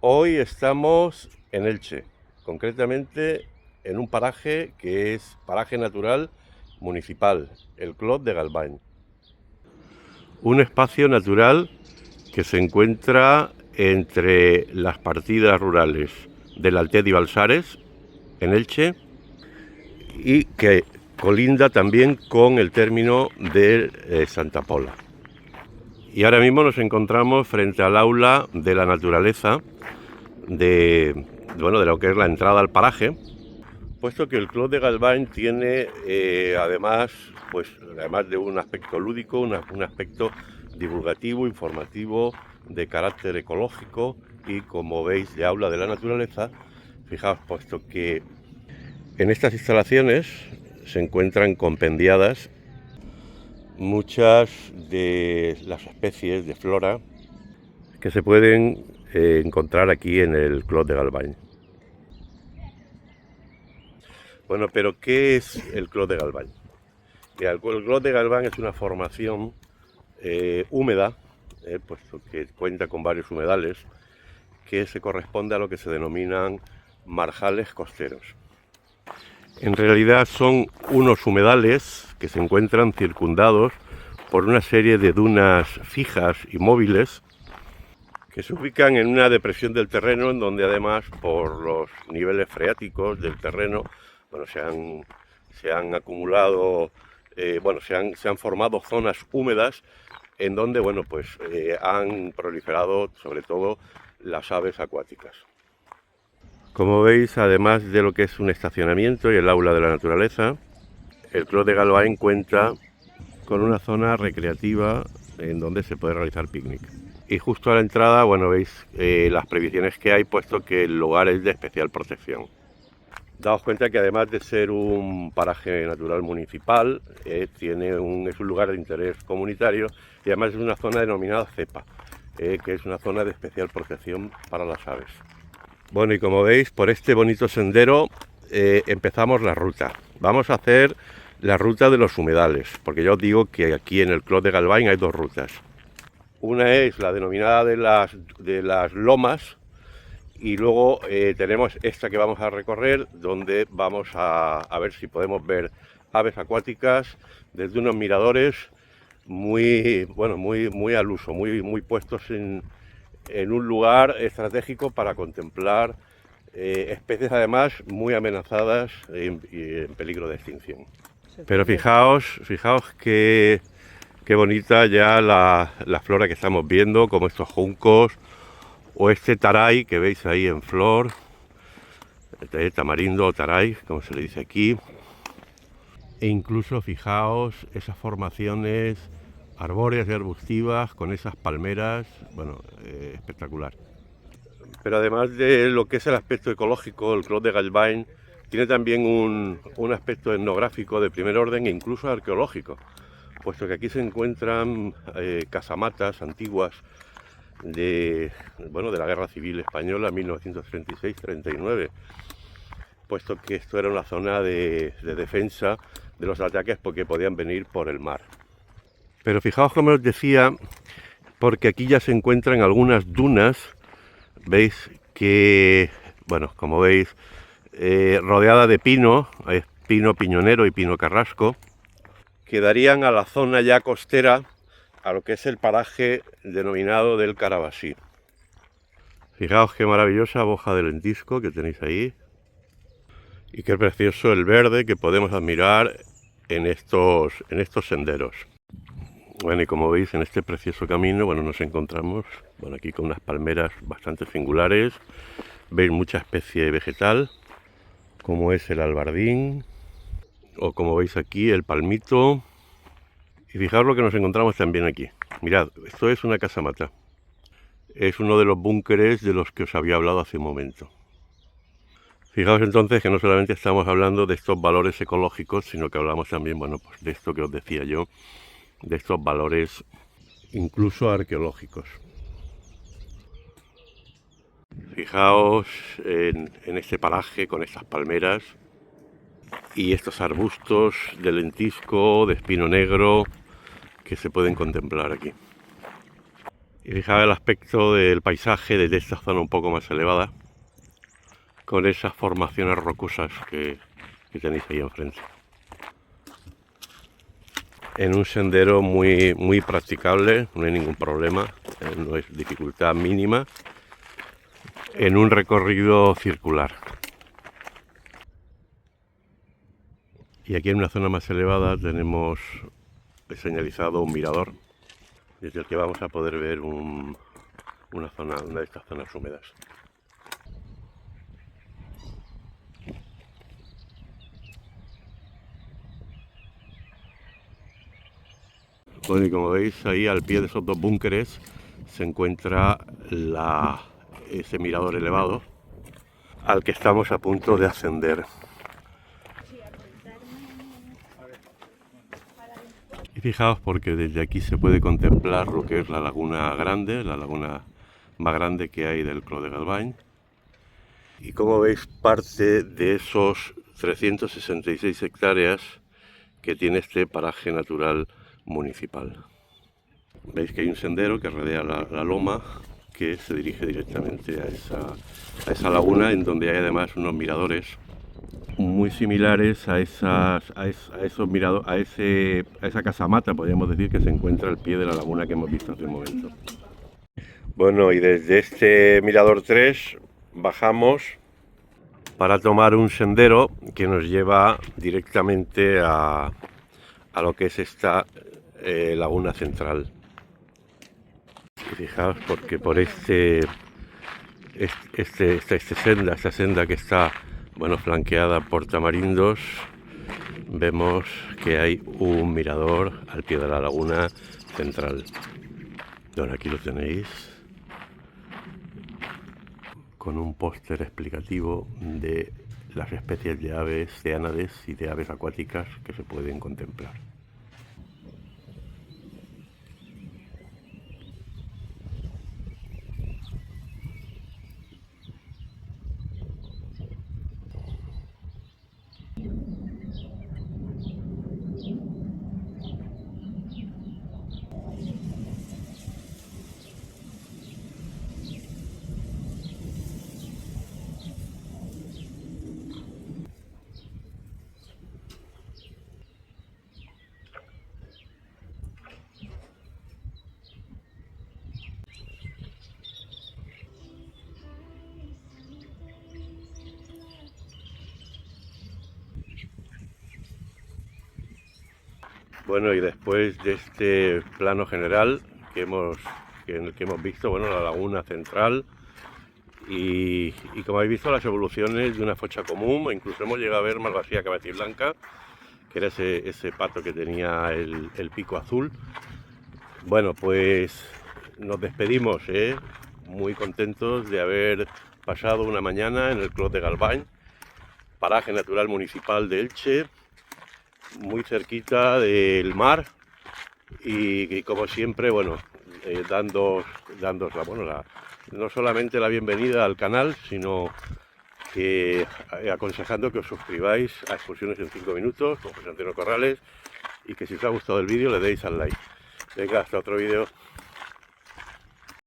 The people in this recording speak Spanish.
Hoy estamos en Elche, concretamente en un paraje que es paraje natural municipal, el Clot de Galvany. Un espacio natural que se encuentra entre las partidas rurales del Altet y Balsares, en Elche, y que colinda también con el término de Santa Pola. Y ahora mismo nos encontramos frente al aula de la naturaleza de lo que es la entrada al paraje, puesto que el Clot de Galvany tiene además de un aspecto lúdico, un aspecto divulgativo, informativo, de carácter ecológico y, como veis, de aula de la naturaleza. Fijaos, puesto que en estas instalaciones se encuentran compendiadas muchas de las especies de flora que se pueden encontrar aquí en el Clot de Galvany. Bueno, pero ¿qué es el Clot de Galvany? El Clot de Galvany es una formación húmeda, puesto que cuenta con varios humedales, que se corresponde a lo que se denominan marjales costeros. En realidad son unos humedales que se encuentran circundados por una serie de dunas fijas y móviles que se ubican en una depresión del terreno, en donde además, por los niveles freáticos del terreno, se han acumulado, se han formado zonas húmedas en donde han proliferado sobre todo las aves acuáticas. Como veis, además de lo que es un estacionamiento y el aula de la naturaleza, el Clot de Galvany cuenta con una zona recreativa en donde se puede realizar picnic. Y justo a la entrada, veis las previsiones que hay, puesto que el lugar es de especial protección. Daos cuenta que, además de ser un paraje natural municipal, es un lugar de interés comunitario, y además es una zona denominada cepa, que es una zona de especial protección para las aves. Bueno, y como veis, por este bonito sendero empezamos la ruta. Vamos a hacer la ruta de los humedales, porque ya os digo que aquí en el Clot de Galvany hay dos rutas. Una es la denominada de las lomas, y luego tenemos esta que vamos a recorrer, donde vamos a ver si podemos ver aves acuáticas desde unos miradores muy al uso, muy puestos en un lugar estratégico para contemplar especies además muy amenazadas y en peligro de extinción. Pero fijaos qué bonita ya la flora que estamos viendo, como estos juncos o este taray que veis ahí en flor, tamarindo o taray, como se le dice aquí. E incluso fijaos esas formaciones arbóreas y arbustivas con esas palmeras, espectacular. Pero además de lo que es el aspecto ecológico, el Clot de Galvany tiene también un aspecto etnográfico de primer orden e incluso arqueológico, puesto que aquí se encuentran casamatas antiguas de la Guerra Civil Española 1936-39, puesto que esto era una zona de defensa de los ataques porque podían venir por el mar. Pero fijaos, como os decía, porque aquí ya se encuentran algunas dunas, veis que, como veis, rodeada de pino, hay pino piñonero y pino carrasco, que darían a la zona ya costera, a lo que es el paraje denominado del Carabasí. Fijaos qué maravillosa boja de lentisco que tenéis ahí, y qué precioso el verde que podemos admirar en estos senderos. Bueno, y como veis, en este precioso camino, nos encontramos, aquí con unas palmeras bastante singulares. Veis mucha especie vegetal, como es el albardín, o como veis aquí, el palmito. Y fijaos lo que nos encontramos también aquí. Mirad, esto es una casamata. Es uno de los búnkeres de los que os había hablado hace un momento. Fijaos entonces que no solamente estamos hablando de estos valores ecológicos, sino que hablamos también, de esto que os decía yo, de estos valores incluso arqueológicos. Fijaos en este paraje con estas palmeras y estos arbustos de lentisco, de espino negro, que se pueden contemplar aquí. Y fijaos el aspecto del paisaje desde esta zona un poco más elevada, con esas formaciones rocosas que tenéis ahí enfrente. En un sendero muy practicable, no hay ningún problema, no es dificultad mínima, en un recorrido circular. Y aquí en una zona más elevada tenemos señalizado un mirador, desde el que vamos a poder ver una de estas zonas húmedas. Bueno, y como veis ahí al pie de esos dos búnkeres se encuentra ese mirador elevado al que estamos a punto de ascender. Y fijaos porque desde aquí se puede contemplar lo que es la laguna grande, la laguna más grande que hay del Clos de Galvany. Y como veis, parte de esos 366 hectáreas que tiene este paraje natural municipal. Veis que hay un sendero que rodea la loma que se dirige directamente a esa laguna, en donde hay además unos miradores muy similares a esa casamata, podríamos decir, que se encuentra al pie de la laguna que hemos visto hace un momento. Bueno, y desde este mirador 3 bajamos para tomar un sendero que nos lleva directamente a lo que es esta laguna central. Y fijaos porque por esta senda que está, bueno, flanqueada por tamarindos, vemos que hay un mirador al pie de la laguna central. Bueno, aquí lo tenéis, con un póster explicativo de las especies de aves, de ánades y de aves acuáticas que se pueden contemplar. Bueno, y después de este plano general en el que hemos visto, bueno, la laguna central y como habéis visto las evoluciones de una focha común, incluso hemos llegado a ver Malvasía cabeciblanca, que era ese pato que tenía el pico azul. Bueno, pues nos despedimos, muy contentos de haber pasado una mañana en el Clos de Galvany, paraje natural municipal de Elche, muy cerquita del mar y como siempre, bueno, dándos no solamente la bienvenida al canal, sino que aconsejando que os suscribáis a Excursiones en 5 minutos con José Antonio Corrales y que si os ha gustado el vídeo le deis al like. Venga, hasta otro vídeo.